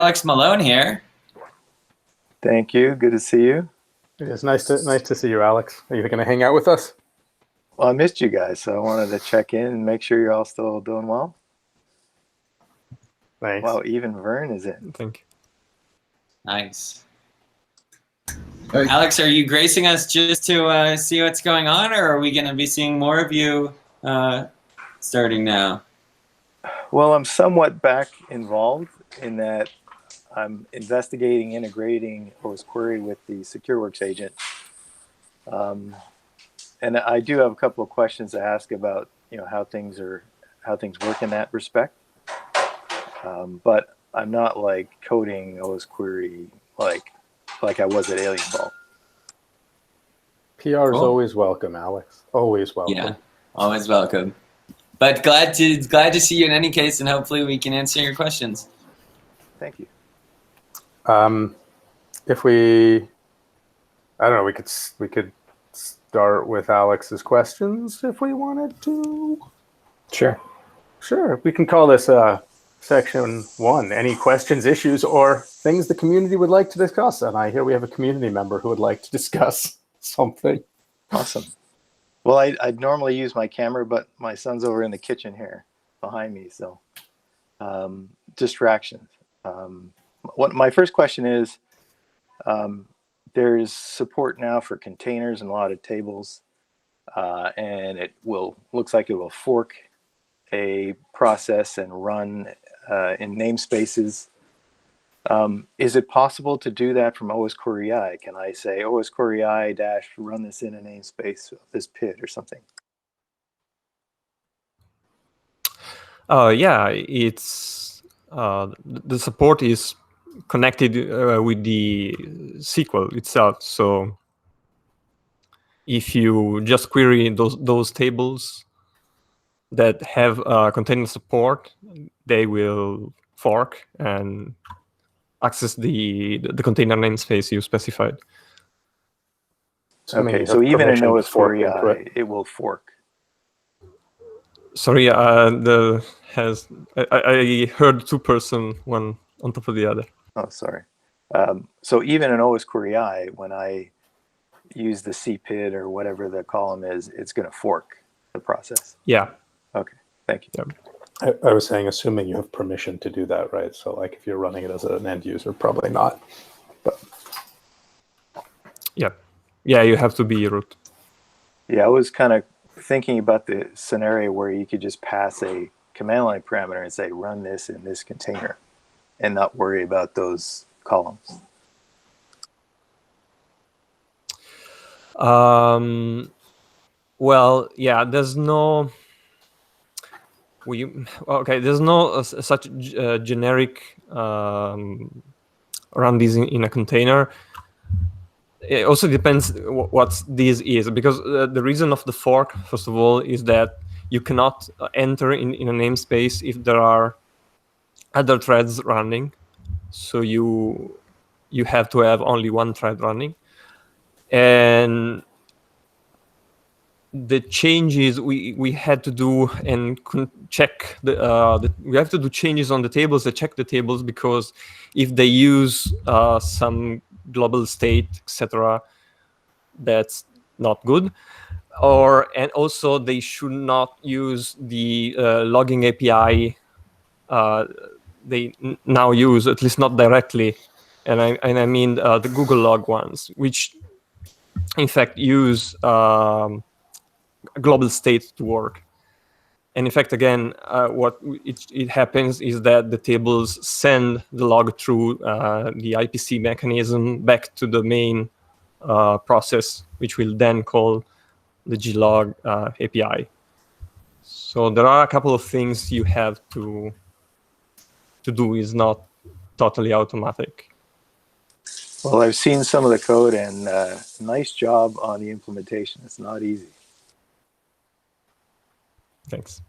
Alex Malone here. Thank you. Good to see you. It's nice to see you, Alex. Are you going to hang out with us? Well, I missed you guys, so I wanted to check in and make sure you're all still doing well. Thanks. Wow, even Vern is in. Thank you. Nice. Hey. Alex, are you gracing us just to see what's going on, or are we going to be seeing more of you starting now? Well, I'm somewhat back involved in that I'm investigating integrating Osquery with the SecureWorks agent. And I do have a couple of questions to ask about, how things work in that respect. But I'm not like coding Osquery like I was at Alien Ball. PR is always welcome, Alex. Always welcome. Yeah, always welcome. But glad to see you in any case, and hopefully we can answer your questions. Thank you. If we, I don't know, we could start with Alex's questions if we wanted to. Sure. We can call this section 1. Any questions, issues, or things the community would like to discuss? And I hear we have a community member who would like to discuss something. Awesome. Well, I'd normally use my camera, but my son's over in the kitchen here behind me, so distractions. My first question is, there's support now for containers and a lot of tables, and looks like it will fork a process and run in namespaces. Is it possible to do that from Osquery? Can I say Osquery - run this in a namespace of this PID or something? Yeah, it's the support is connected with the SQL itself. So if you just query those tables that have container support, they will fork and access the container namespace you specified. Okay, so even in Osquery, it will fork. Sorry, I heard two-person, one on top of the other. Oh, sorry. So even in Osquery, when I use the CPID or whatever the column is, it's going to fork the process. Yeah. Okay, thank you. Yeah. I was saying, assuming you have permission to do that, right? So like if you're running it as an end user, probably not. But yeah, you have to be root. Yeah, I was kind of thinking about the scenario where you could just pass a command line parameter and say, run this in this container and not worry about those columns. Well, yeah, there's no such generic run this in a container. It also depends what this is, because the reason of the fork, first of all, is that you cannot enter in a namespace if there are other threads running. So you have to have only one thread running. And the changes we had to do and check we have to do changes on the tables that check the tables, because if they use some global state, etc., that's not good. And also they should not use the logging API they now use, at least not directly. And I mean the Google log ones, which in fact use global state to work. And in fact, again, what it happens is that the tables send the log through the IPC mechanism back to the main process, which will then call the glog API. So there are a couple of things you have to do. Is not totally automatic. Well, I've seen some of the code, and nice job on the implementation. It's not easy. Thanks.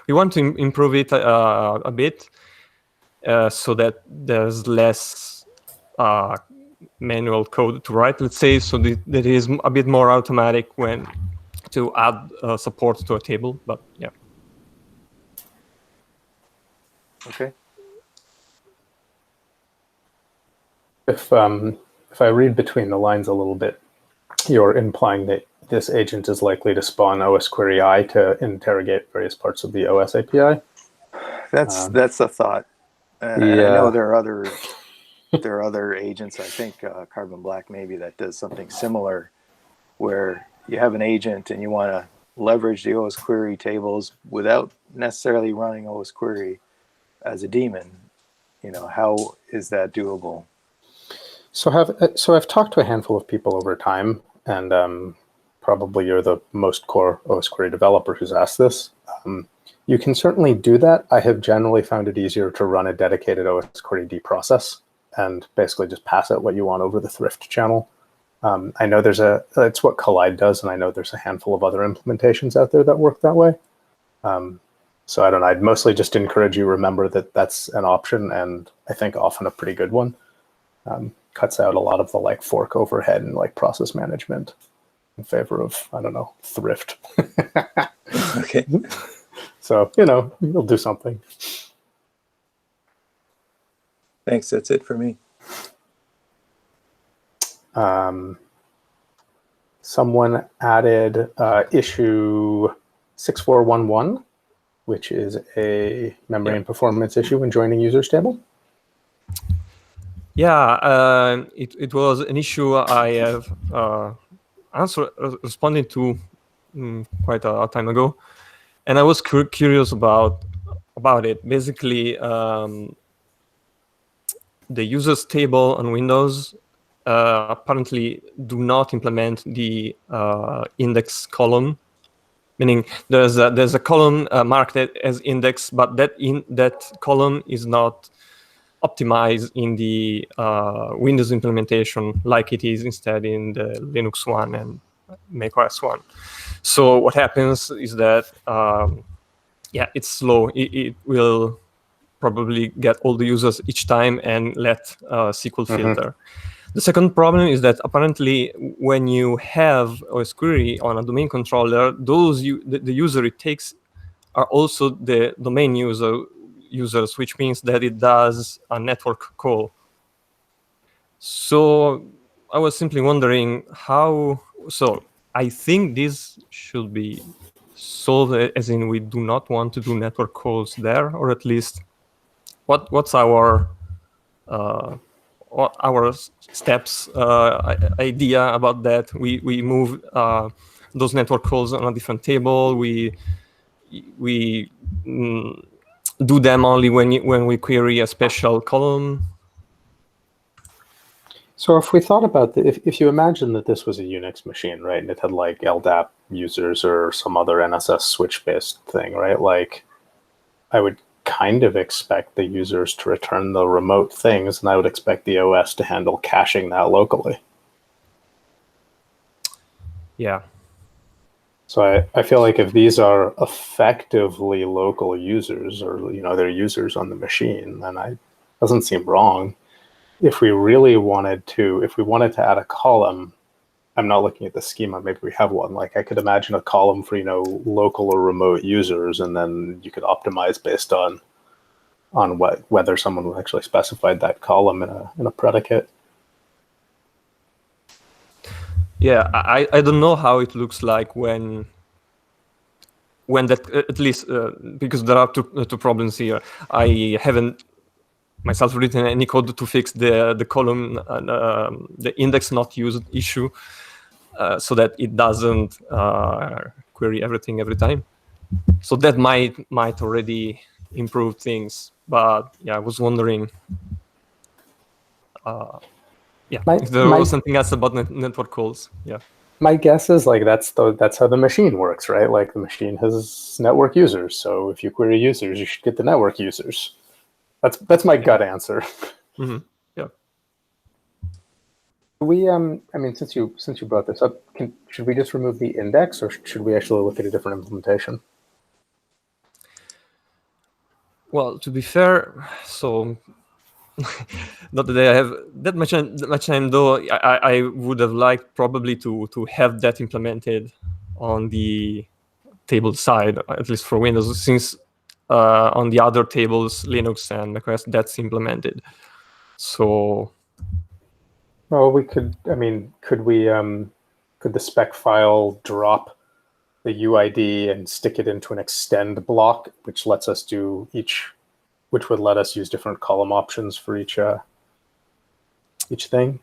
We want to improve it a bit so that there's less manual code to write, let's say, so that it is a bit more automatic when to add support to a table. But yeah. Okay. if I read between the lines a little bit, you're implying that this agent is likely to spawn Osquery I to interrogate various parts of the OS API. That's a thought. And I know there are other agents. I think Carbon Black maybe that does something similar, where you have an agent and you want to leverage the Osquery tables without necessarily running Osquery as a daemon. How is that doable? So I've talked to a handful of people over time, and probably you're the most core Osquery developer who's asked this. You can certainly do that. I have generally found it easier to run a dedicated Osquery D process and basically just pass out what you want over the thrift channel. I know it's what Collide does, and I know there's a handful of other implementations out there that work that way. So I don't know, I'd mostly just encourage you remember that that's an option, and I think often a pretty good one. Cuts out a lot of the fork overhead and process management in favor of, I don't know, thrift. Okay. So, you'll do something. Thanks. That's it for me. Someone added issue 6411, which is a memory and performance issue in joining users table. Yeah, it was an issue I have responded to quite a time ago, and I was curious about it. Basically, the users table on Windows apparently do not implement the index column, meaning there's a column marked as index, but that column is not optimized in the Windows implementation like it is instead in the Linux one and macOS one. So what happens is that it's slow. It will probably get all the users each time and let SQL filter. The second problem is that apparently when you have Osquery on a domain controller, the user it takes are also the domain users, which means that it does a network call. So I was simply wondering how. So I think this should be solved, as in we do not want to do network calls there, or at least what's our steps idea about that. We move those network calls on a different table. We do them only when we query a special column. So if we thought about if you imagine that this was a Unix machine, right, and it had LDAP users or some other NSS switch-based thing, right, I would kind of expect the users to return the remote things, and I would expect the OS to handle caching that locally. Yeah. So I feel like if these are effectively local users, or they're users on the machine, then it doesn't seem wrong. If we wanted to add a column, I'm not looking at the schema, maybe we have one. I could imagine a column for local or remote users, and then you could optimize based on whether someone actually specified that column in a predicate. Yeah, I don't know how it looks like when that, at least because there are two problems here. I haven't myself written any code to fix the column, the index not used issue, so that it doesn't query everything every time. So that might already improve things. But yeah, I was wondering. If there was something else about network calls. Yeah. My guess is that's how the machine works, right? The machine has network users. So if you query users, you should get the network users. That's my gut answer. Mm-hmm. Yeah. We since you brought this up, should we just remove the index, or should we actually look at a different implementation? Well, to be fair, so not that I have that much time, though. I would have liked probably to have that implemented on the table side, at least for Windows, since on the other tables, Linux and macOS, that's implemented. So Well, we could. I mean, could we? Could the spec file drop the UID and stick it into an extend block, which lets us do which would let us use different column options for each thing?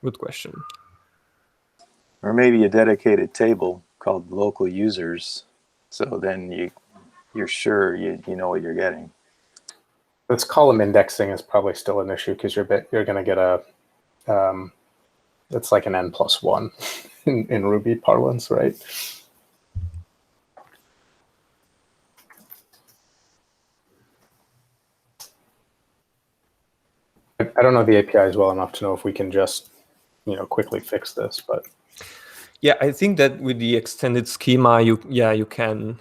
Good question. Or maybe a dedicated table called local users. So then you're sure you know what you're getting. This column indexing is probably still an issue because you're going to get it's like an n+1 in Ruby parlance, right? I don't know the APIs well enough to know if we can just, quickly fix this, but Yeah, I think that with the extended schema, you can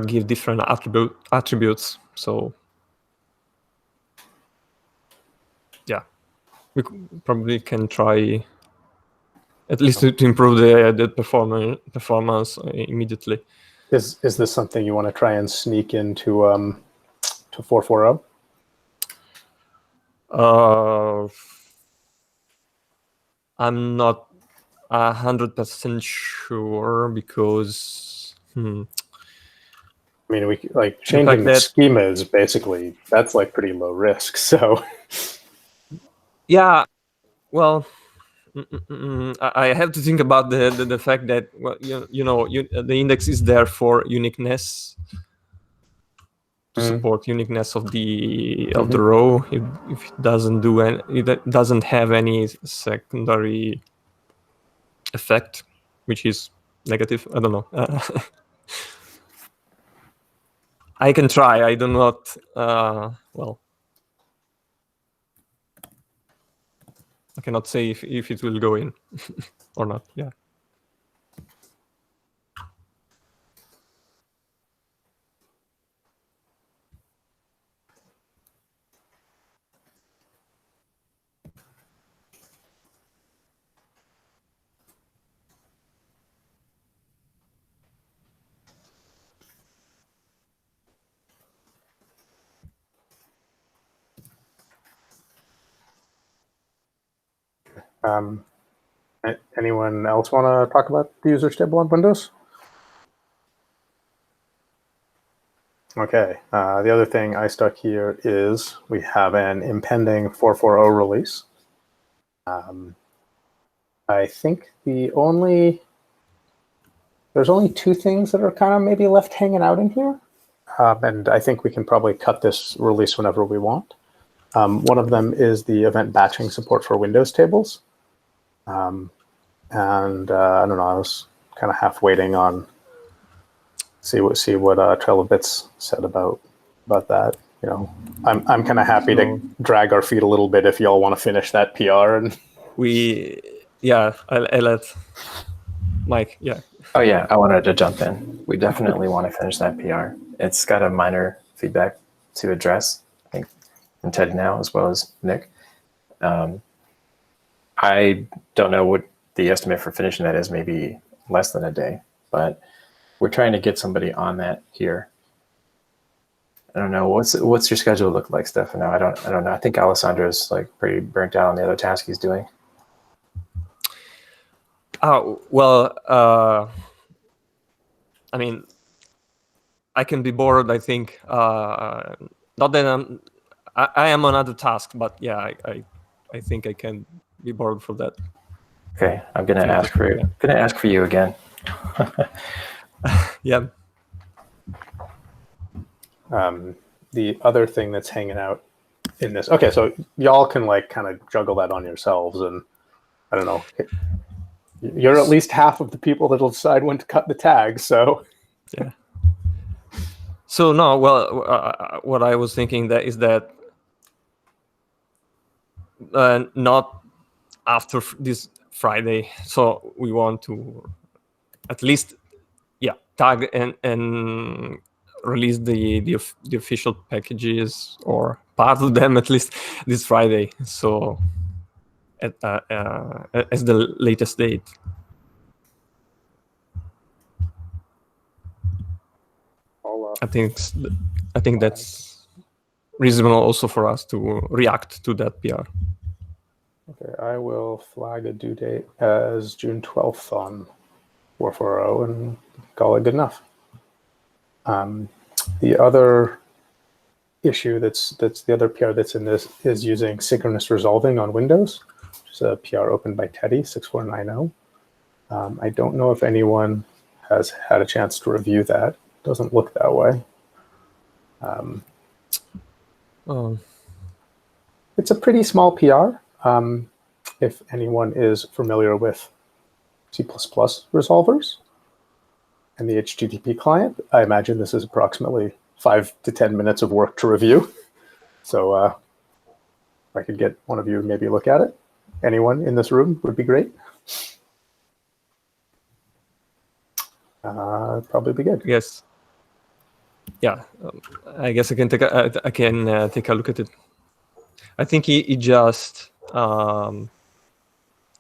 give different attributes. So yeah, we probably can try at least to improve the performance immediately. Is this something you want to try and sneak into to 4.4.0? I'm not 100% sure because I mean, we like changing the schema is basically that's like pretty low risk. So yeah, well, I have to think about the fact that the index is there for uniqueness, to support uniqueness of the row. If it doesn't do it doesn't have any secondary effect, which is negative. I don't know. I can try. I do not. Well, I cannot say if it will go in or not. Yeah. Anyone else want to talk about the user stable on Windows? Okay. The other thing I stuck here is we have an impending 4.4.0 release. I think there's only two things that are kind of maybe left hanging out in here. And I think we can probably cut this release whenever we want. One of them is the event batching support for Windows tables. And I don't know, I was kind of half waiting on see what Trilobits said about that. I'm kind of happy to drag our feet a little bit if y'all want to finish that PR. And I'll let Mike. Yeah. Oh yeah, I wanted to jump in. We definitely want to finish that PR. It's got a minor feedback to address, I think, from Ted now as well as Nick. I don't know what the estimate for finishing that is, maybe less than a day, but we're trying to get somebody on that here. I don't know, what's your schedule look like, Stefano? I don't know. I think Alessandro's like pretty burnt out on the other task he's doing. Well, I mean, I can be bored. I think not that I am on other task, but yeah, I think I can be bored for that. Okay, I'm gonna ask for you again. Yeah. The other thing that's hanging out in this. Okay, so y'all can like kind of juggle that on yourselves, and I don't know. You're at least half of the people that'll decide when to cut the tags. So yeah. So no, well, what I was thinking is that not after this Friday. So we want to at least tag and release the official packages, or part of them at least, this Friday. So as the latest date. I think that's reasonable also for us to react to that PR. Okay, I will flag a due date as June 12th on 440 and call it good enough. The other issue that's the other PR that's in this is using synchronous resolving on Windows, which is a PR opened by Teddy 6490. I don't know if anyone has had a chance to review that. Doesn't look that way. It's a pretty small PR. If anyone is familiar with C++ resolvers and the HTTP client, I imagine this is approximately 5 to 10 minutes of work to review. So if I could get one of you maybe look at it. Anyone in this room would be great. Probably be good. Yes. Yeah, I guess I can take a look at it. I think he just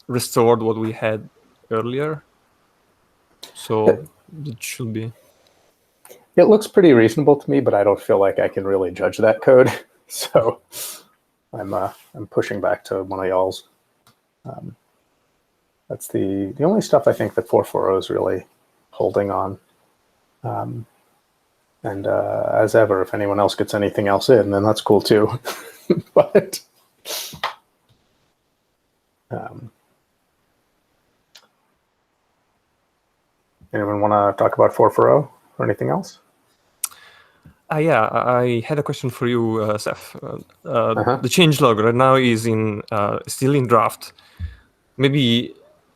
restored what we had earlier, so it should be. It looks pretty reasonable to me, but I don't feel like I can really judge that code. So I'm pushing back to one of y'all's. That's the only stuff I think that 440 is really holding on. And as ever, if anyone else gets anything else in, then that's cool too. But anyone want to talk about 440 or anything else? Yeah, I had a question for you, Seth. The changelog right now is still in draft.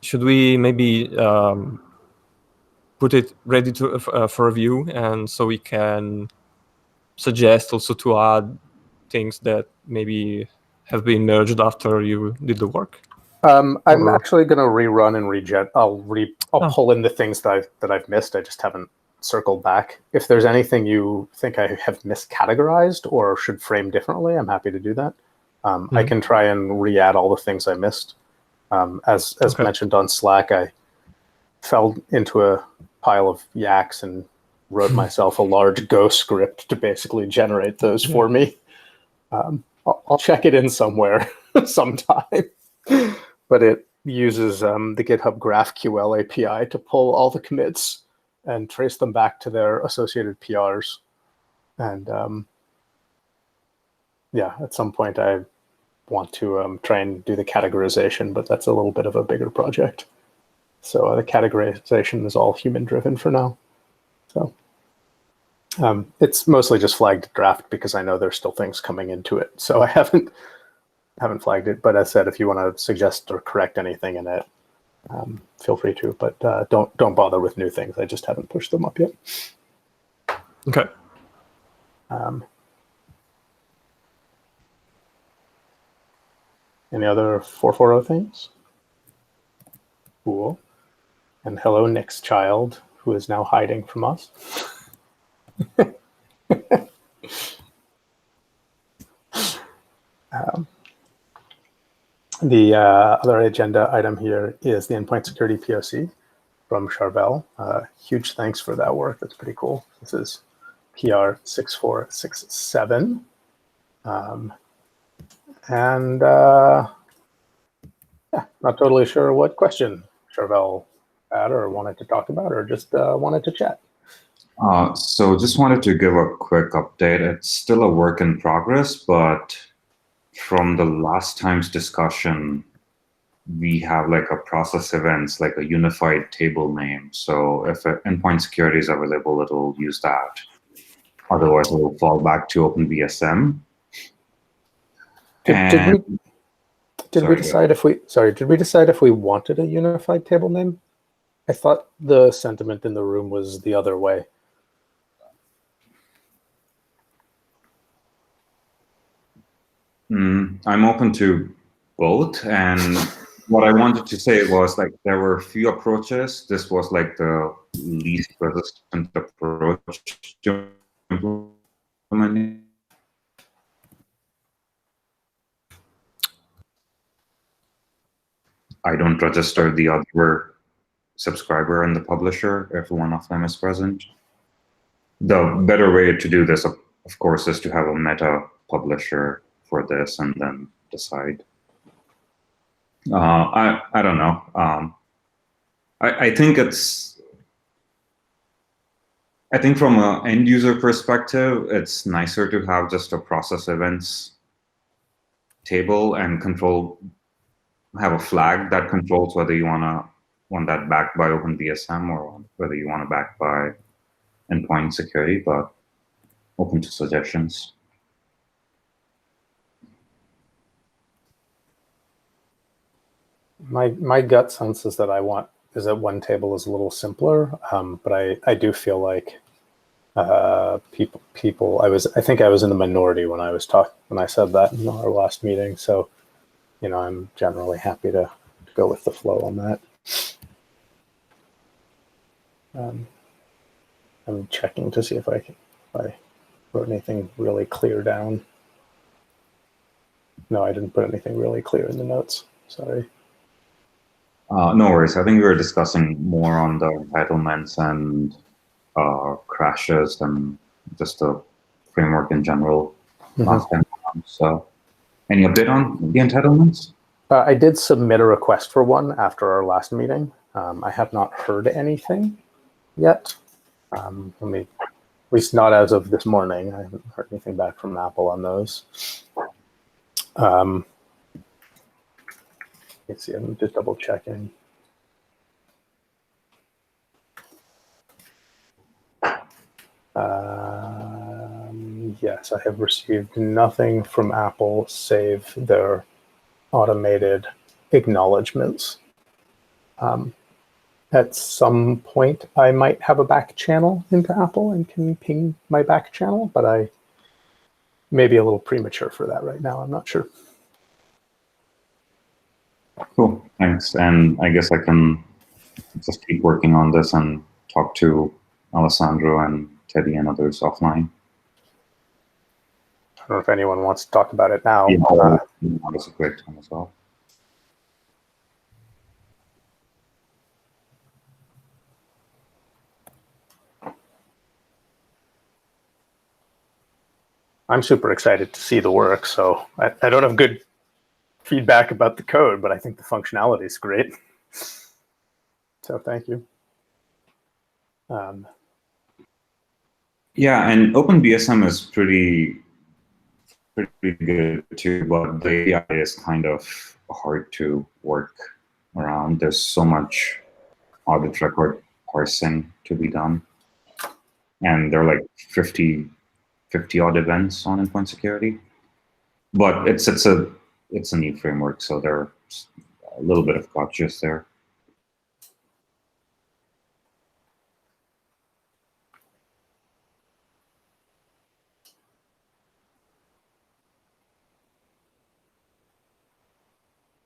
Should we put it ready for review, and so we can suggest also to add things that maybe have been merged after you did the work? I'm actually going to rerun and reject. I'll pull in the things that I've missed. I just haven't circled back. If there's anything you think I have miscategorized or should frame differently, I'm happy to do that. I can try and re-add all the things I missed. As mentioned on Slack, I fell into a pile of yaks and wrote myself a large Go script to basically generate those for me. I'll check it in somewhere sometime. But it uses the GitHub GraphQL API to pull all the commits and trace them back to their associated PRs. And yeah, at some point I want to try and do the categorization, but that's a little bit of a bigger project. So the categorization is all human-driven for now. So it's mostly just flagged draft because I know there's still things coming into it. So I haven't flagged it, but as I said, if you want to suggest or correct anything in it, feel free to. But don't bother with new things. I just haven't pushed them up yet. Okay. Any other 440 things? Cool. And hello, Nick's child, who is now hiding from us. The other agenda item here is the endpoint security POC from Charvel. Huge thanks for that work. That's pretty cool. This is PR 6467. Yeah, not totally sure what question Charvel had or wanted to talk about, or just wanted to chat. So just wanted to give a quick update. It's still a work in progress, but from the last time's discussion, we have like a process events, like a unified table name. So if endpoint security is available, it'll use that. Otherwise, it will fall back to OpenVSM. Did we decide if we wanted a unified table name? I thought the sentiment in the room was the other way. I'm open to both, and what I wanted to say was like there were a few approaches. This was like the least resistant approach to implementing. I don't register the other subscriber and the publisher if one of them is present. The better way to do this, of course, is to have a meta publisher for this and then decide. I don't know. I think from an end user perspective, it's nicer to have just a process events table and have a flag that controls whether you want that backed by OpenBSM or whether you want it backed by endpoint security, but open to suggestions. My gut sense is that one table is a little simpler, but I do feel like people. I think I was in the minority when I said that in our last meeting. So, I'm generally happy to go with the flow on that. I'm checking to see if I wrote anything really clear down. No, I didn't put anything really clear in the notes. Sorry. No worries. I think we were discussing more on the entitlements and crashes and just the framework in general last time. So, any update on the entitlements? I did submit a request for one after our last meeting. I have not heard anything yet. At least not as of this morning. I haven't heard anything back from Apple on those. Let's see, I'm just double checking. Yes, I have received nothing from Apple save their automated acknowledgements. At some point, I might have a back channel into Apple and can ping my back channel, but I may be a little premature for that right now. I'm not sure. Cool, thanks. And I guess I can just keep working on this and talk to Alessandro and Teddy and others offline. I don't know if anyone wants to talk about it now. Yeah, that's a great time as well. I'm super excited to see the work, so I don't have good feedback about the code, but I think the functionality is great. So thank you. Yeah, and OpenBSM is pretty good too, but the API is kind of hard to work around. There's so much audit record parsing to be done, and there are like 50 odd events on endpoint security. But it's a new framework, so there's a little bit of gotchas there.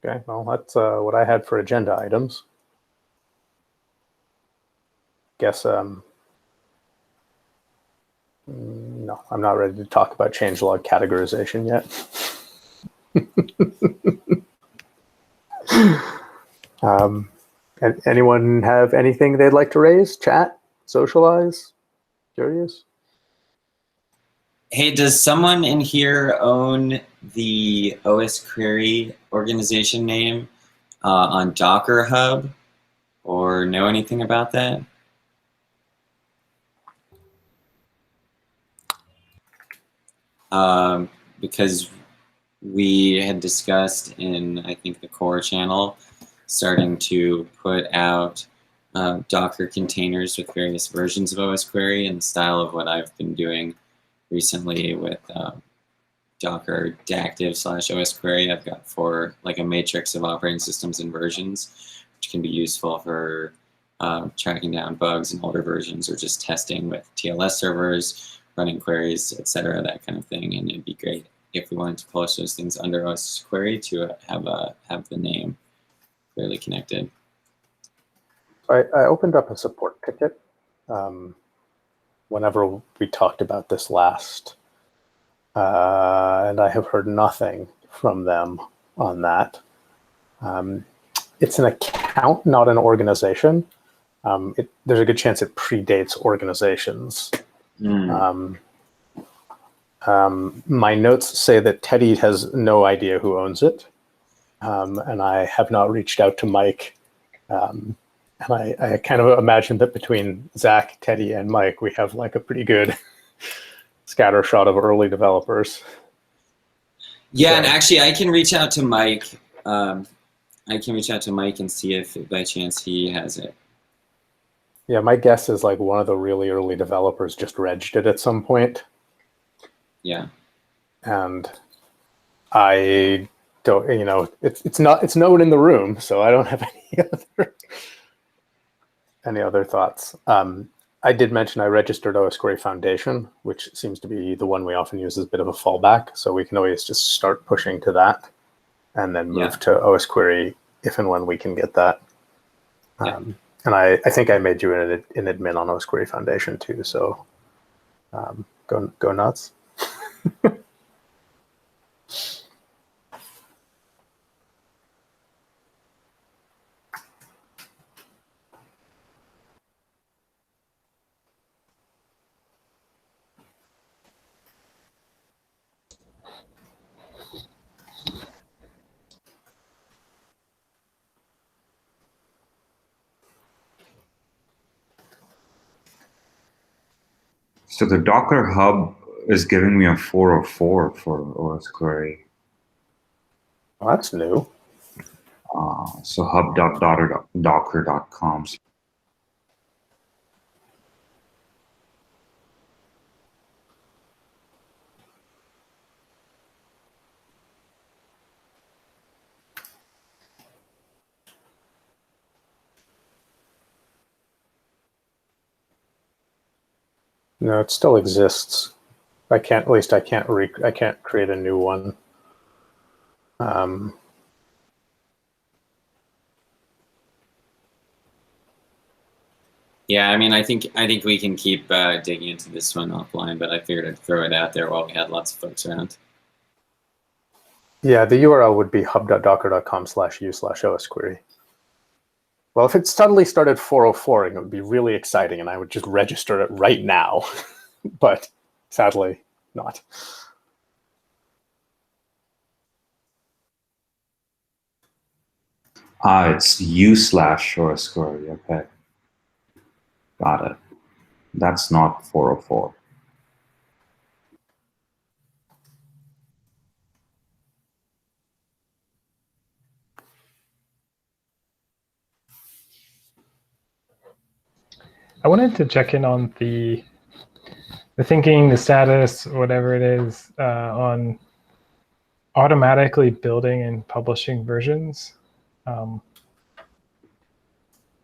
Okay, well, that's what I had for agenda items. Guess, no, I'm not ready to talk about changelog categorization yet. Anyone have anything they'd like to raise, chat, socialize, curious? Hey, does someone in here own the Osquery organization name on Docker Hub or know anything about that? Because we had discussed in, I think, the core channel, starting to put out Docker containers with various versions of Osquery in the style of what I've been doing recently with Docker Dactive/Osquery. I've got like a matrix of operating systems and versions, which can be useful for tracking down bugs in older versions or just testing with TLS servers, running queries, etc., that kind of thing. And it'd be great if we wanted to publish those things under Osquery to have the name clearly connected. I opened up a support ticket whenever we talked about this last, and I have heard nothing from them on that. It's an account, not an organization. There's a good chance it predates organizations. My notes say that Teddy has no idea who owns it, and I have not reached out to Mike. And I kind of imagine that between Zach, Teddy, and Mike, we have like a pretty good scatter shot of early developers. Yeah, and actually, I can reach out to Mike. I can reach out to Mike and see if by chance he has it. Yeah, my guess is like one of the really early developers just regged it at some point. Yeah. And I don't, it's no one in the room, so I don't have any other thoughts. I did mention I registered Osquery Foundation, which seems to be the one we often use as a bit of a fallback. So we can always just start pushing to that and then move to Osquery if and when we can get that. And I think I made you an admin on Osquery Foundation too. So go nuts. So the Docker Hub is giving me a 404 for Osquery. Well, that's new. So hub.docker.com. No, it still exists. I can't create a new one. Yeah, I mean, I think we can keep digging into this one offline, but I figured I'd throw it out there while we had lots of folks around. Yeah, the URL would be hub.docker.com/u/osquery. Well, if it suddenly started 404, it would be really exciting, and I would just register it right now. But sadly, not. It's u/Osquery. Okay. Got it. That's not 404. I wanted to check in on the thinking, the status, whatever it is, on automatically building and publishing versions.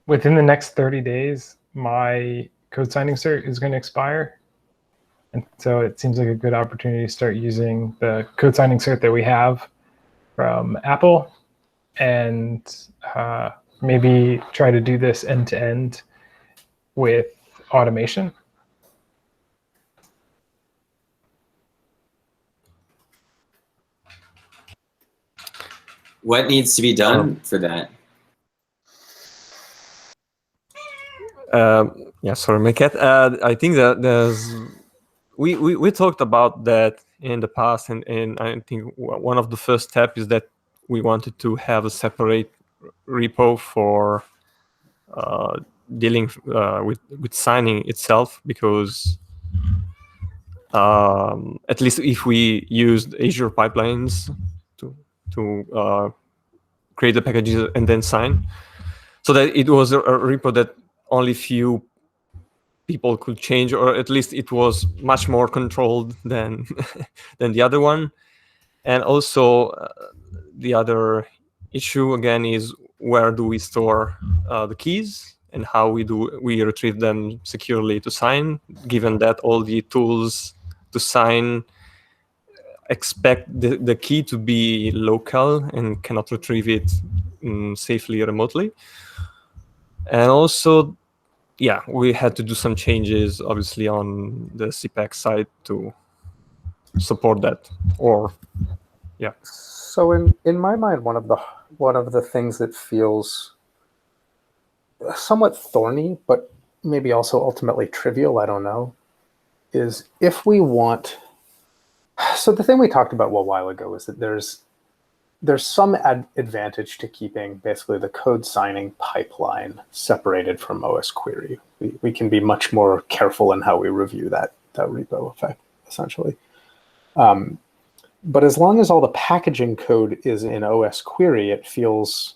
Within the next 30 days, my code signing cert is going to expire. And so it seems like a good opportunity to start using the code signing cert that we have from Apple and maybe try to do this end-to-end with automation. What needs to be done for that? Yeah, sorry, my cat. I think that we talked about that in the past, and I think one of the first steps is that we wanted to have a separate repo for dealing with signing itself, because at least if we used Azure pipelines to create the packages and then sign, so that it was a repo that only few people could change, or at least it was much more controlled than than the other one. And also the other issue again is where do we store the keys and how we retrieve them securely to sign, given that all the tools to sign expect the key to be local and cannot retrieve it safely remotely. And also, yeah, we had to do some changes, obviously, on the CPAC side to support that. Or, yeah. So in my mind, one of the things that feels somewhat thorny, but maybe also ultimately trivial, I don't know, is if we want So the thing we talked about a while ago is that there's some advantage to keeping basically the code signing pipeline separated from Osquery. We can be much more careful in how we review that repo effect, essentially. But as long as all the packaging code is in Osquery, it feels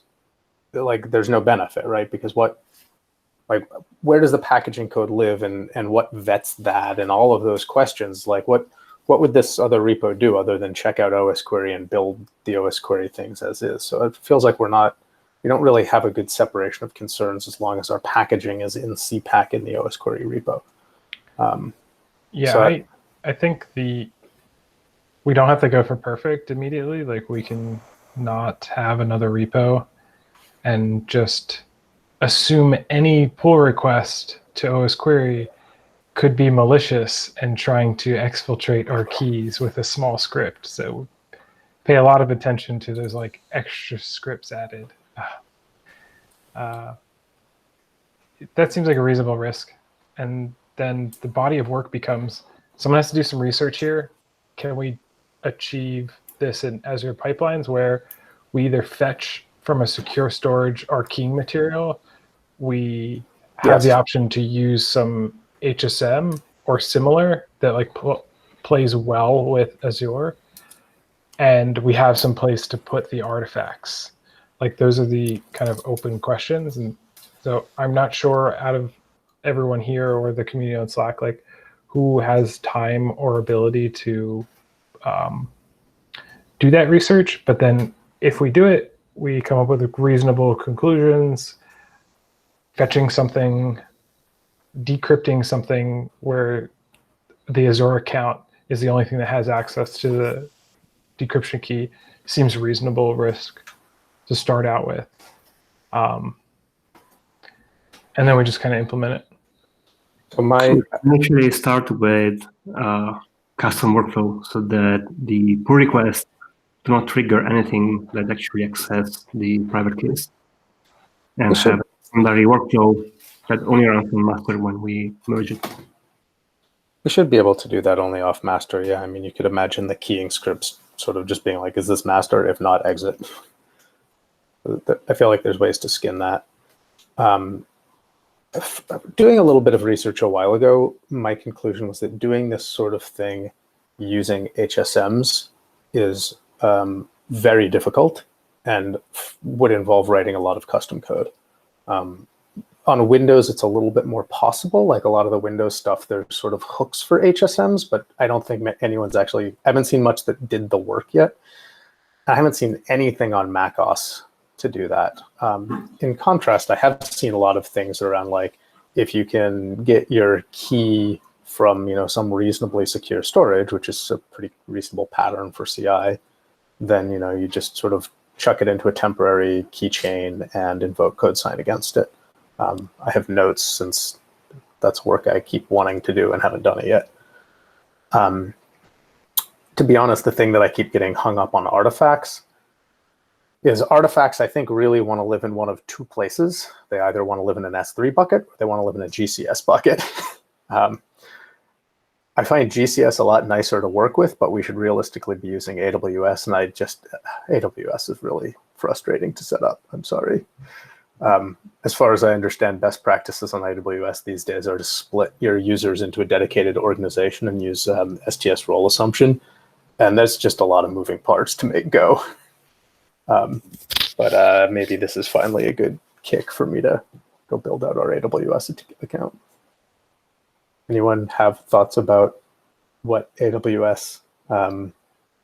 like there's no benefit, right? Because where does the packaging code live, and what vets that, and all of those questions? Like what would this other repo do other than check out Osquery and build the Osquery things as is? So it feels like we don't really have a good separation of concerns as long as our packaging is in CPAC in the Osquery repo. I think we don't have to go for perfect immediately. Like we can not have another repo and just assume any pull request to Osquery could be malicious and trying to exfiltrate our keys with a small script. So pay a lot of attention to those like extra scripts added. That seems like a reasonable risk. And then the body of work becomes, someone has to do some research here. Can we achieve this in Azure pipelines where we either fetch from a secure storage our keying material, we have the option to use some HSM or similar that like plays well with Azure, and we have some place to put the artifacts. Like those are the kind of open questions. And so I'm not sure out of everyone here or the community on Slack, like who has time or ability to do that research. But then if we do it, we come up with reasonable conclusions, fetching something, decrypting something where the Azure account is the only thing that has access to the decryption key seems a reasonable risk to start out with. And then we just kind of implement it. So initially start with custom workflow so that the pull requests do not trigger anything that actually access the private keys, and have a secondary workflow that only runs on master when we merge it. We should be able to do that only off master. Yeah, I mean, you could imagine the keying scripts sort of just being like, is this master? If not, exit. I feel like there's ways to skin that. Doing a little bit of research a while ago, my conclusion was that doing this sort of thing using HSMs is very difficult and would involve writing a lot of custom code. On Windows, it's a little bit more possible. Like a lot of the Windows stuff, there's sort of hooks for HSMs, but I don't think anyone's I haven't seen much that did the work yet. I haven't seen anything on macOS to do that. In contrast, I have seen a lot of things around like, if you can get your key from some reasonably secure storage, which is a pretty reasonable pattern for CI, then you just sort of chuck it into a temporary keychain and invoke code sign against it. I have notes since that's work I keep wanting to do and haven't done it yet. To be honest, the thing that I keep getting hung up on artifacts is artifacts, I think, really want to live in one of two places. They either want to live in an S3 bucket or they want to live in a GCS bucket. I find GCS a lot nicer to work with, but we should realistically be using AWS, and AWS is really frustrating to set up. I'm sorry. As far as I understand, best practices on AWS these days are to split your users into a dedicated organization and use STS role assumption. And there's just a lot of moving parts to make go. But maybe this is finally a good kick for me to go build out our AWS account. Anyone have thoughts about what AWS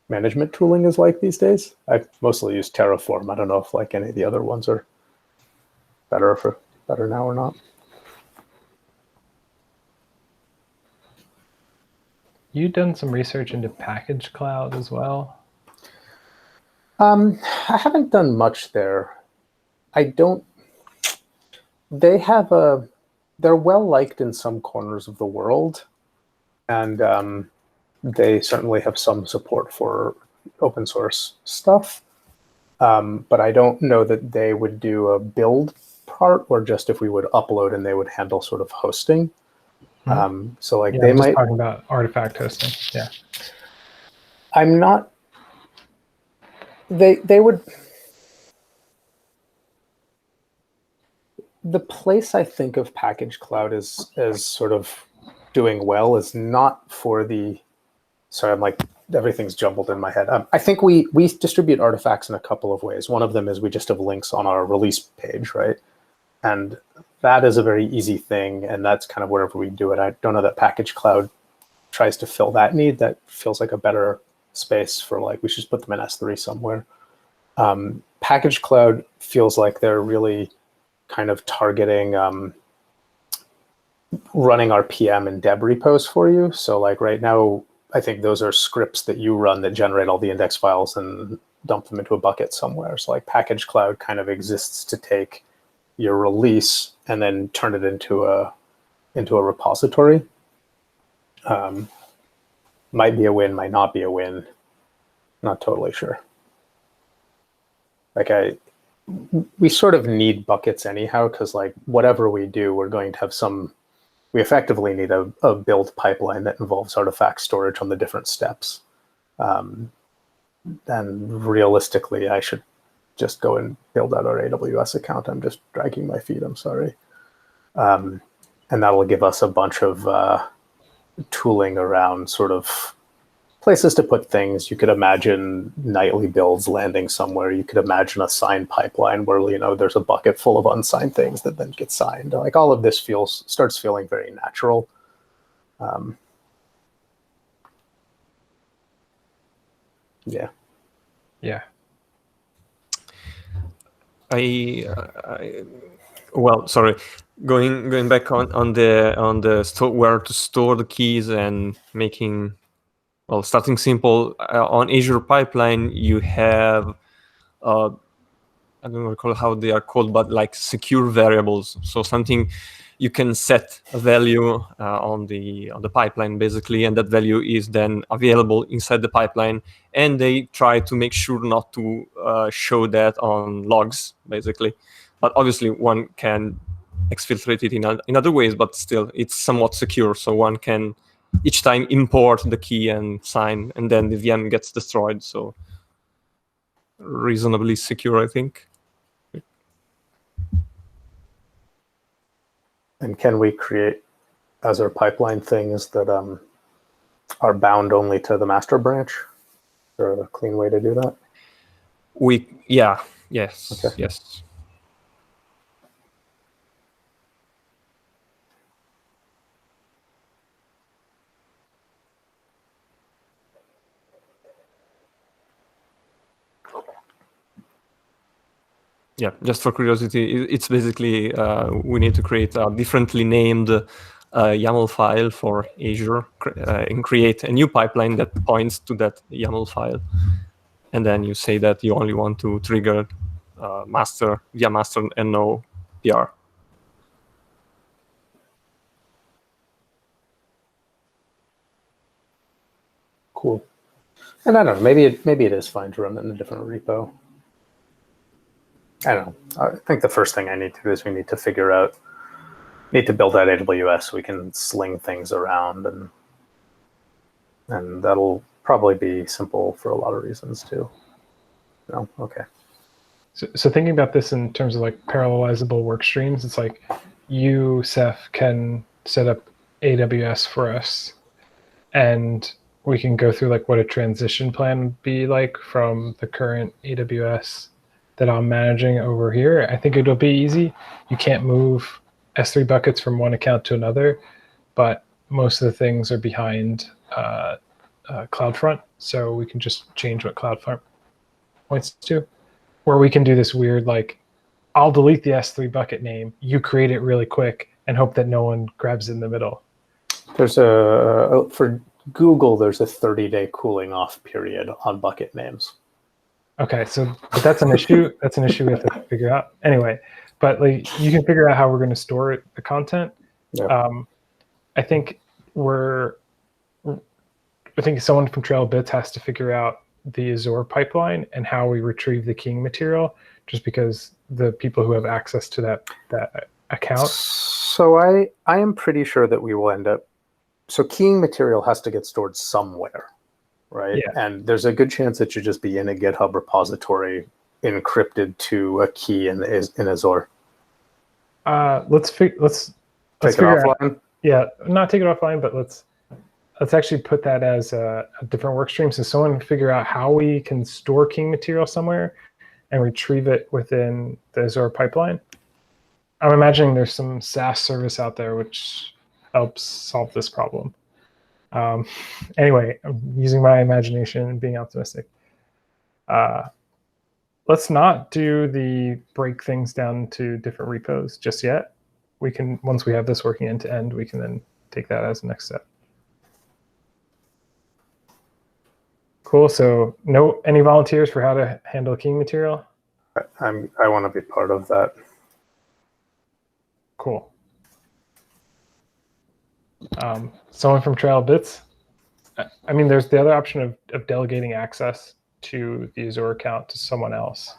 management tooling is like these days? I've mostly used Terraform. I don't know if like any of the other ones are better now or not. You've done some research into package cloud as well. I haven't done much there. They're well liked in some corners of the world, and they certainly have some support for open source stuff. But I don't know that they would do a build part, or just if we would upload and they would handle sort of hosting. So like they might talking about artifact hosting. Yeah. I'm not. They would. The place I think of Package Cloud as sort of doing well is not for the. Sorry, I'm like everything's jumbled in my head. I think we distribute artifacts in a couple of ways. One of them is we just have links on our release page, right? And that is a very easy thing, and that's kind of wherever we do it. I don't know that Package Cloud tries to fill that need. That feels like a better space for like we should just put them in S3 somewhere. Package Cloud feels like they're really kind of targeting running our PM and deb repos for you. So like right now, I think those are scripts that you run that generate all the index files and dump them into a bucket somewhere. So like Package Cloud kind of exists to take your release and then turn it into a repository. Might be a win, might not be a win. Not totally sure. Like we sort of need buckets anyhow, because like whatever we do, we're going to have we effectively need a build pipeline that involves artifact storage on the different steps. And realistically, I should just go and build out our AWS account. I'm just dragging my feet, I'm sorry. And that'll give us a bunch of tooling around sort of places to put things. You could imagine nightly builds landing somewhere. You could imagine a signed pipeline where, you know, there's a bucket full of unsigned things that then get signed. Like all of this starts feeling very natural. Yeah. Yeah. Well, sorry. Going back on the where to store the keys and making. Well, starting simple, on Azure Pipeline, you have, I don't recall how they are called, but like secure variables. So something you can set a value on the pipeline, basically, and that value is then available inside the pipeline. And they try to make sure not to show that on logs, basically. But obviously, one can exfiltrate it in other ways, but still, it's somewhat secure. So one can each time import the key and sign, and then the VM gets destroyed. So reasonably secure, I think. And can we create Azure pipeline things that are bound only to the master branch? Is there a clean way to do that? Yes. Yeah, just for curiosity, it's basically we need to create a differently named YAML file for Azure and create a new pipeline that points to that YAML file. And then you say that you only want to trigger master via master and no PR. Cool. And I don't know, maybe it is fine to run it in a different repo. I don't know. I think the first thing I need to do is we need to build out AWS so we can sling things around, and that'll probably be simple for a lot of reasons too. No, okay. So thinking about this in terms of like parallelizable work streams, it's like you, Seth, can set up AWS for us, and we can go through like what a transition plan would be like from the current AWS that I'm managing over here. I think it'll be easy. You can't move S3 buckets from one account to another, but most of the things are behind CloudFront, so we can just change what CloudFront points to. Or we can do this weird, like, I'll delete the S3 bucket name, you create it really quick, and hope that no one grabs it in the middle. There's for Google, there's a 30-day cooling off period on bucket names. Okay, but that's an issue. That's an issue we have to figure out. Anyway, but like you can figure out how we're going to store the content. Yeah. I think someone from TrailBits has to figure out the Azure pipeline and how we retrieve the keying material, just because the people who have access to that account. So I am pretty sure that we will end up. So keying material has to get stored somewhere, right? Yeah. And there's a good chance it should just be in a GitHub repository encrypted to a key in Azure. Let's Take it figure out. offline. Yeah, not take it offline, but let's actually put that as a different work stream. So someone figure out how we can store king material somewhere and retrieve it within the Azure pipeline. I'm imagining there's some SaaS service out there which helps solve this problem. Anyway, I'm using my imagination and being optimistic. Let's not do the break things down to different repos just yet. We can, once we have this working end to end, we can then take that as the next step. Cool. So, any volunteers for how to handle king material? I want to be part of that. Cool. Someone from Trail Bits. I mean, there's the other option of delegating access to the Azure account to someone else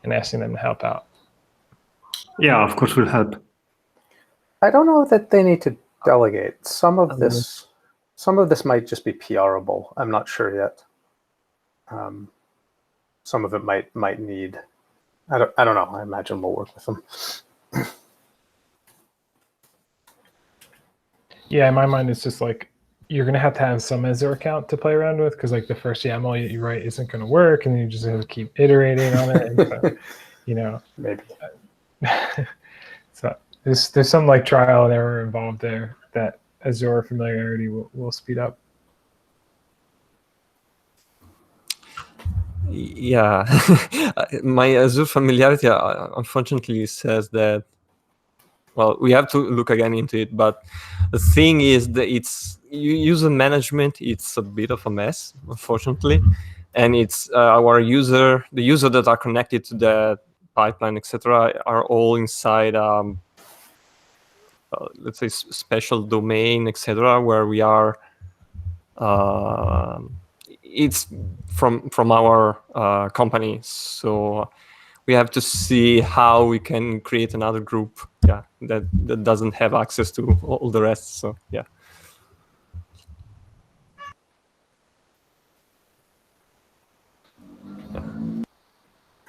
and asking them to help out. Yeah, of course, we'll help. I don't know that they need to delegate. Some of this might just be PRable. I'm not sure yet. Some of it might need. I don't know. I imagine we'll work with them. Yeah, in my mind, it's just like you're gonna have to have some Azure account to play around with, because like the first YAML you write isn't gonna work, and then you just have to keep iterating on it. And so, you know, maybe. So there's some like trial and error involved there that Azure familiarity will speed up. Yeah, my Azure familiarity unfortunately says that, well, we have to look again into it, but the thing is that it's user management, it's a bit of a mess, unfortunately, and it's the user that are connected to the pipeline, etc., are all inside let's say special domain, etc., where we are it's from our company, so we have to see how we can create another group, that doesn't have access to all the rest. So yeah.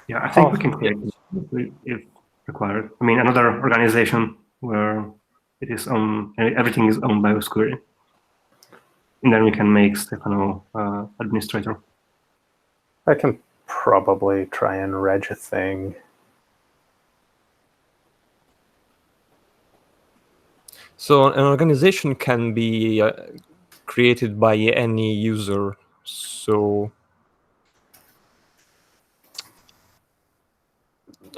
Yeah, I think we can create it if required. I mean, another organization where it is everything is owned by Osquery, and then we can make Stefano administrator. I can probably try and reg a thing. So an organization can be created by any user. So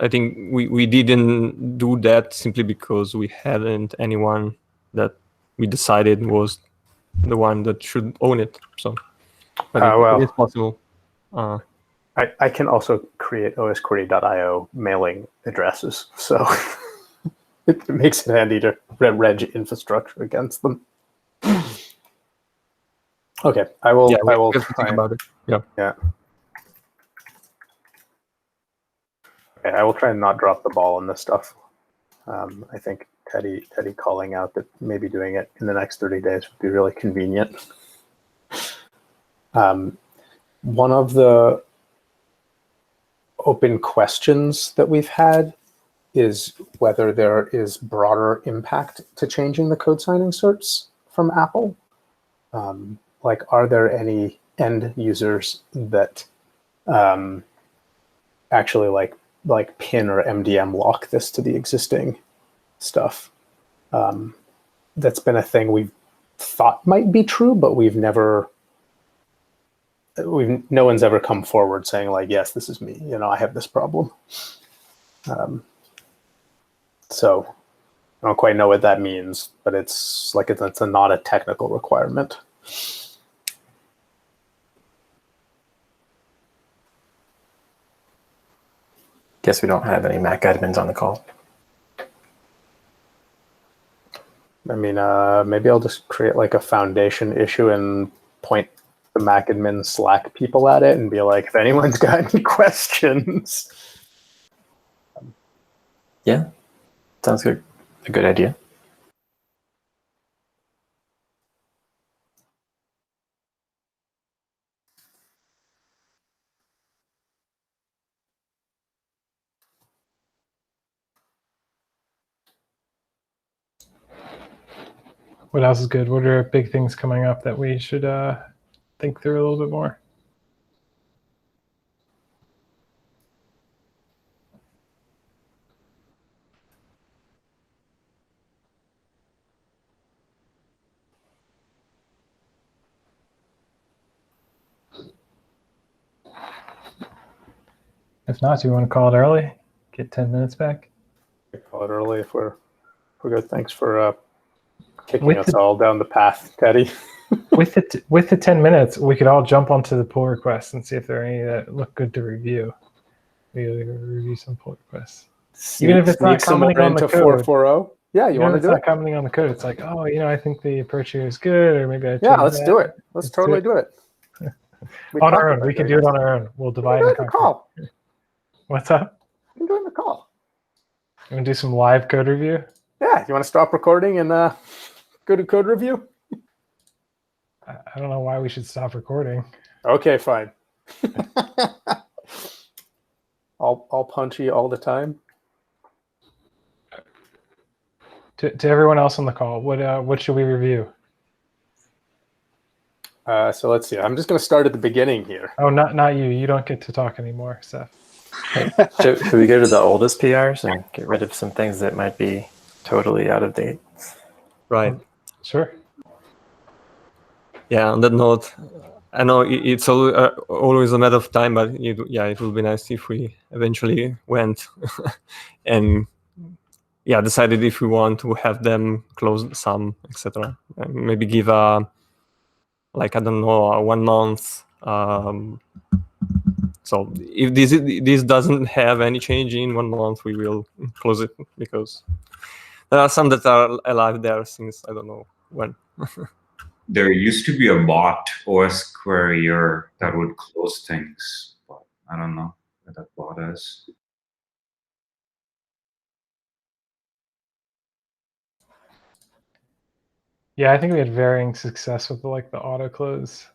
I think we didn't do that simply because we hadn't anyone that we decided was the one that should own it. So it is possible. I can also create osquery.io mailing addresses, so it makes it handy to reg infrastructure against them. Okay, I will. Yeah, I will think about it. Yeah. Yeah. Okay, I will try and not drop the ball on this stuff. I think Teddy calling out that maybe doing it in the next 30 days would be really convenient. One of the open questions that we've had is whether there is broader impact to changing the code signing certs from Apple. Like, are there any end users that actually like pin or MDM lock this to the existing stuff? That's been a thing we've thought might be true, but no one's ever come forward saying like, yes, this is me. I have this problem. So I don't quite know what that means, but it's like it's not a technical requirement. Guess we don't have any Mac admins on the call. I mean, maybe I'll just create like a foundation issue and point the Mac admin Slack people at it and be like, if anyone's got any questions. Yeah, sounds good. A good idea. What else is good? What are big things coming up that we should think through a little bit more? If not, do you want to call it early? Get 10 minutes back? Call it early if we're good. Thanks for kicking us all down the path, Teddy. with the 10 minutes, we could all jump onto the pull requests and see if there are any that look good to review. We review some pull requests. Even if it's not commenting on the code. 440. Yeah, you want to do it? It's not commenting on the code. It's like, oh, I think the approach here is good, or maybe I let's do it. Let's totally do it. On our own. We can do it on our own. We'll divide and conquer. Call. What's up? I'm doing the call. You want to do some live code review? Yeah, you want to stop recording and go to code review? I don't know why we should stop recording. Okay, fine. all punchy all the time. To everyone else on the call, what should we review? So let's see. I'm just going to start at the beginning here. Oh, not you. You don't get to talk anymore, Seth. Should we go to the oldest PRs and get rid of some things that might be totally out of date? Right. Sure. Yeah, on that note, I know it's always a matter of time, but it would be nice if we eventually went and decided if we want to have them close some, etc. Maybe give a 1 month. So if this doesn't have any change in 1 month, we will close it, because there are some that are alive there since I don't know when. There used to be a bot, Osquery, that would close things, but I don't know what that bot is. Yeah, I think we had varying success with the auto close.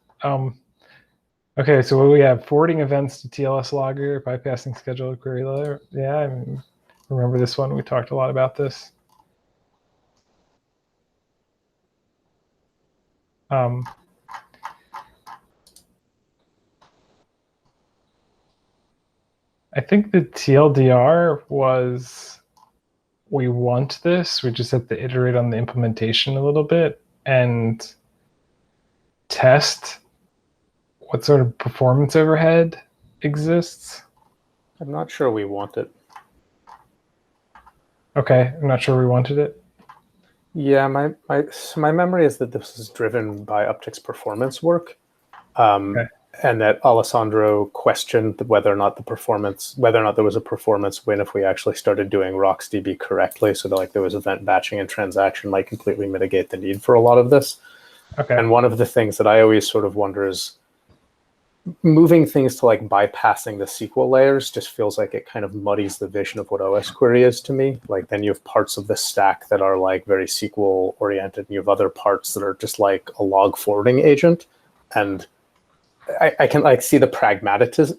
Okay, so what we have: forwarding events to TLS logger, bypassing scheduled query loader. Yeah, I remember this one. We talked a lot about this. I think the TLDR was, we want this. We just have to iterate on the implementation a little bit and test what sort of performance overhead exists. I'm not sure we want it. Okay, I'm not sure we wanted it. Yeah, my memory is that this is driven by Uptick's performance work, Okay. and that Alessandro questioned whether or not there was a performance win if we actually started doing RocksDB correctly. So that there was event batching and transaction might completely mitigate the need for a lot of this. Okay. And one of the things that I always sort of wonder is moving things to bypassing the SQL layers just feels like it kind of muddies the vision of what Osquery is to me. Then you have parts of the stack that are very SQL oriented, and you have other parts that are just like a log forwarding agent. And I can see the pragmatism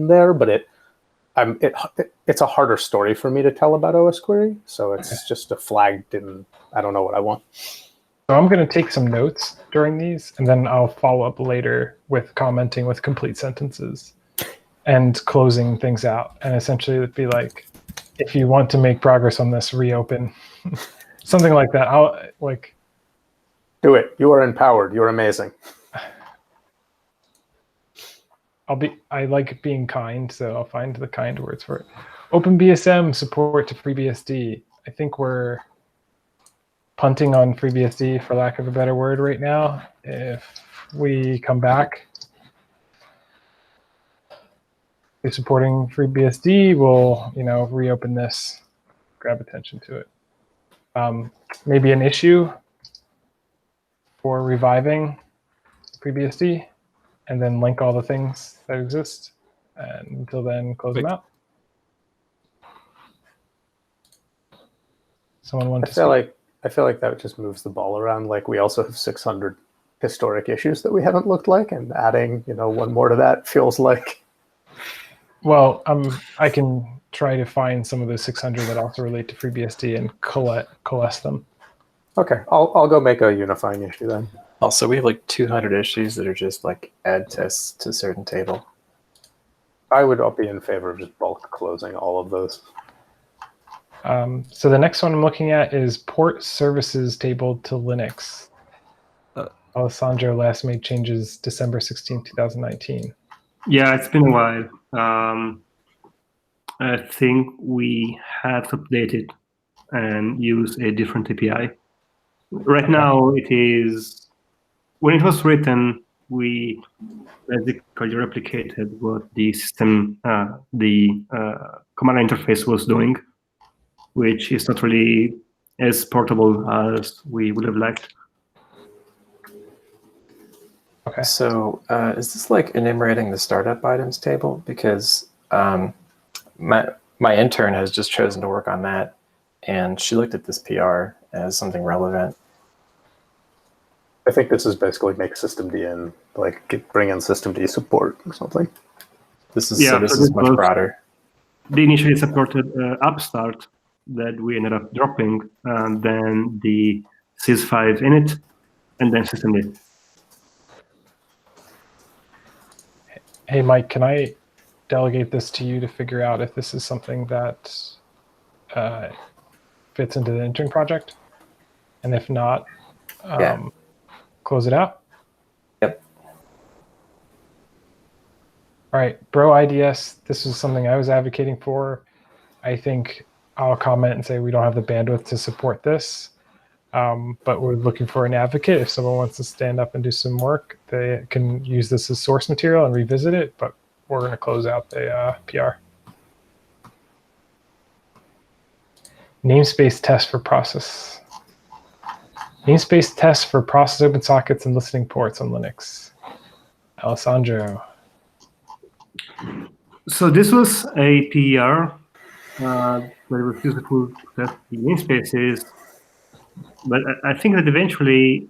there, but it's a harder story for me to tell about Osquery. So it's just a flagged, and I don't know what I want. So I'm going to take some notes during these, and then I'll follow up later with commenting with complete sentences and closing things out. And essentially it'd be like, if you want to make progress on this, reopen. Something like that. Do it. You are empowered. You're amazing. I like being kind, so I'll find the kind words for it. OpenBSM support to FreeBSD. I think we're punting on FreeBSD, for lack of a better word, right now. If we come back to supporting FreeBSD, we'll reopen this, grab attention to it. Maybe an issue for reviving FreeBSD, and then link all the things that exist, and until then, close them out. Someone wants to I feel like that just moves the ball around. We also have 600 historic issues that we haven't looked like, and adding, one more to that feels like. Well, I can try to find some of those 600 that also relate to FreeBSD and coalesce them. Okay, I'll go make a unifying issue then. Also, we have like 200 issues that are just like add tests to certain table. I would be in favor of just bulk closing all of those. So the next one I'm looking at is port services table to Linux. Alessandro last made changes December 16, 2019. Yeah, it's been a while. I think we have to update it and use a different API. Right now, it is, when it was written, we basically replicated what the system, the command interface was doing, which is not really as portable as we would have liked. Okay. So is this like enumerating the startup items table? Because my intern has just chosen to work on that, and she looked at this PR as something relevant. I think this is basically make systemd in, like bring in systemd support or something. This is much broader. The initially supported Upstart that we ended up dropping, and then the sys5 init, and then systemd. Hey, Mike, can I delegate this to you to figure out if this is something that fits into the intern project? And if not, close it out? Yep. All right, Bro IDS, this is something I was advocating for. I think I'll comment and say we don't have the bandwidth to support this, but we're looking for an advocate. If someone wants to stand up and do some work, they can use this as source material and revisit it, but we're going to close out the PR. Namespace test for process. Namespace test for process open sockets and listening ports on Linux. Alessandro. So this was a PR that was useful to test the namespaces, but I think that eventually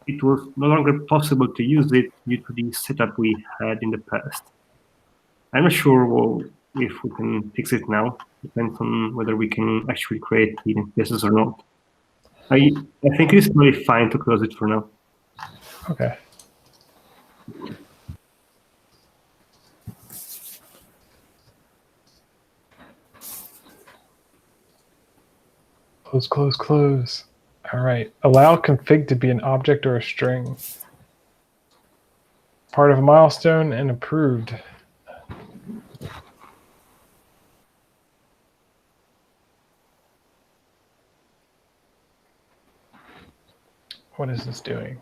it was no longer possible to use it due to the setup we had in the past. I'm not sure if we can fix it now. Depends on whether we can actually create the namespaces or not. I think it's really fine to close it for now. Okay. Close, close, close. All right. Allow config to be an object or a string. Part of a milestone and approved. What is this doing?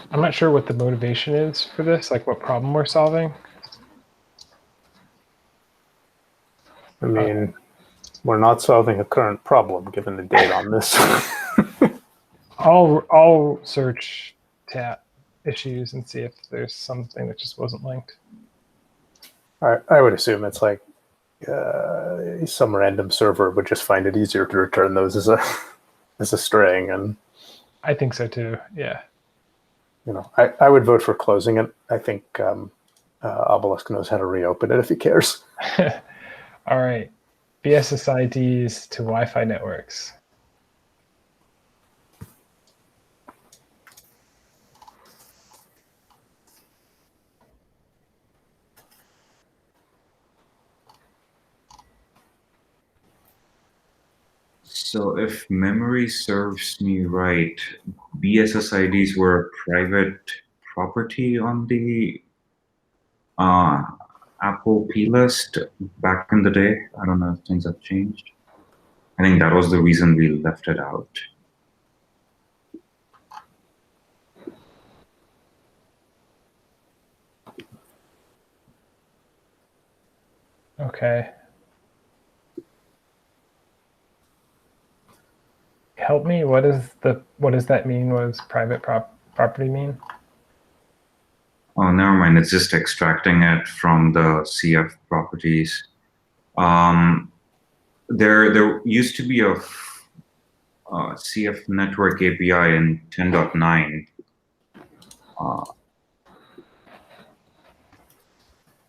I'm not sure what the motivation is for this, like what problem we're solving. I mean, we're not solving a current problem given the date on this. I'll search tat issues and see if there's something that just wasn't linked. I would assume it's like some random server would just find it easier to return those as a string, and I think so too. Yeah. You know, I would vote for closing it. I think Obelisk knows how to reopen it if he cares. All right. BSSIDs to Wi-Fi networks. So if memory serves me right, BSSIDs were private property on the Apple P list back in the day. I don't know if things have changed. I think that was the reason we left it out. Okay. help me? What does that mean? What does private property mean? Oh, never mind. It's just extracting it from the CF properties. There used to be a CF network API in 10.9.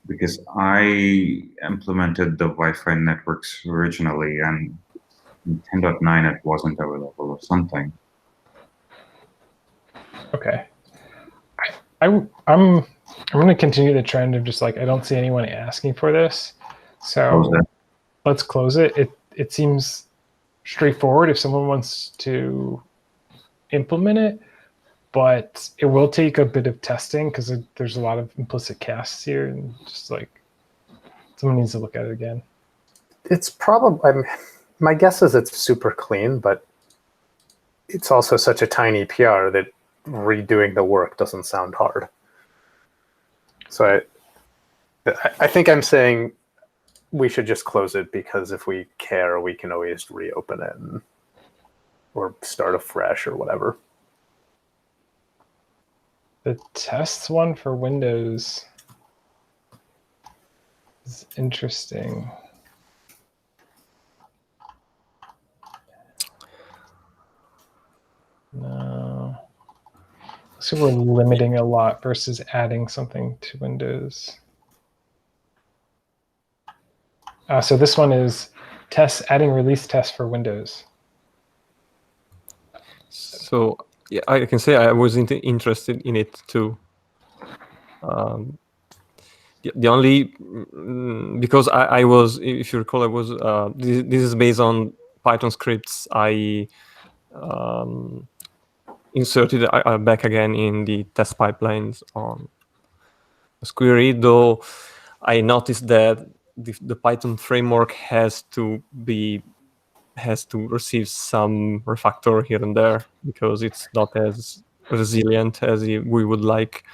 Because I implemented the Wi-Fi networks originally, and in 10.9 it wasn't available or something. Okay. I'm going to continue the trend of just like I don't see anyone asking for this, so let's close it. It seems straightforward if someone wants to implement it, but it will take a bit of testing because there's a lot of implicit casts here, and just like someone needs to look at it again. It's probably, my guess is it's super clean, but it's also such a tiny PR that redoing the work doesn't sound hard. So I think I'm saying we should just close it, because if we care, we can always reopen it or start afresh or whatever. The tests one for Windows is interesting. No. So we're limiting a lot versus adding something to Windows. So this one is tests, adding release tests for Windows. So yeah, I can say I was interested in it too. The only because I was, if you recall, I was this is based on Python scripts I inserted back again in the test pipelines on Osquery, though I noticed that the Python framework has to receive some refactor here and there because it's not as resilient as we would like.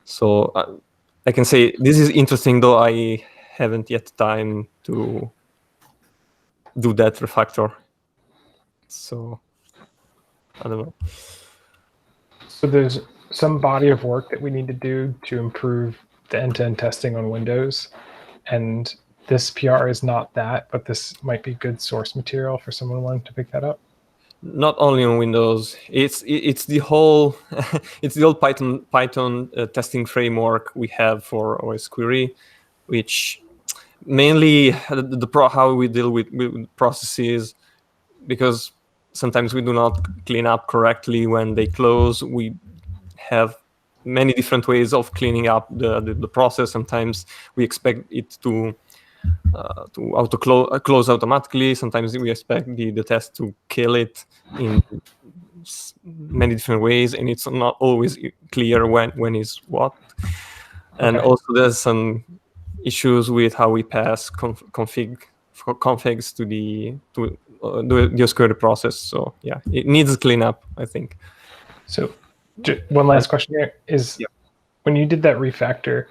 So I can say this is interesting, though I haven't yet time to do that refactor. So I don't know. So there's some body of work that we need to do to improve the end-to-end testing on Windows. And this PR is not that, but this might be good source material for someone wanting to pick that up. Not only on Windows, it's the whole it's the old Python testing framework we have for Osquery, which mainly how we deal with processes, because sometimes we do not clean up correctly when they close. We have many different ways of cleaning up the process. Sometimes we expect it to close automatically. Sometimes we expect the test to kill it in many different ways, and it's not always clear when is what. And also there's some issues with how we pass configs to the Osquery process. So yeah, it needs cleanup, I think. So one last question here is, when you did that refactor,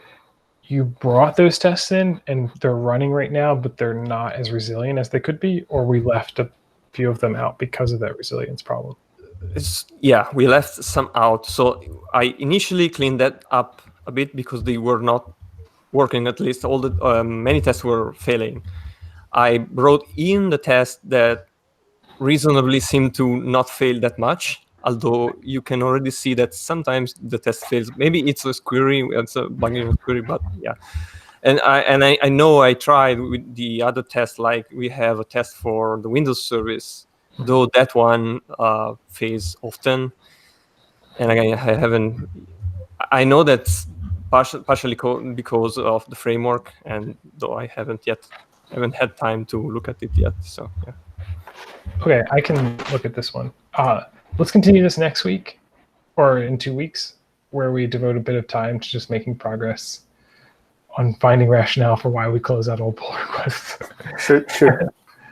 you brought those tests in and they're running right now, but they're not as resilient as they could be, or we left a few of them out because of that resilience problem? We left some out. So I initially cleaned that up a bit because they were not working. At least all the many tests were failing. I brought in the tests that reasonably seem to not fail that much, although you can already see that sometimes the test fails. Maybe it's a query, it's a bug in a query, but yeah. And I know I tried with the other tests, like we have a test for the Windows service, though that one fails often. And again, I know that's partially because of the framework, and though I haven't had time to look at it yet. So yeah. Okay, I can look at this one. Let's continue this next week or in 2 weeks, where we devote a bit of time to just making progress on finding rationale for why we close out old pull requests.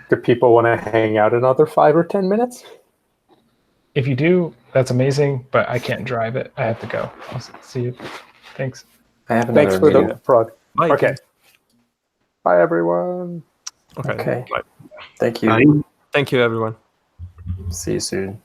Do people want to hang out another 5 or 10 minutes? If you do, that's amazing, but I can't drive it. I have to go. I'll see you. Thanks. Thanks for the prod. Bye. Okay. Bye, everyone. Okay. Bye. Thank you. Bye. Thank you, everyone. See you soon.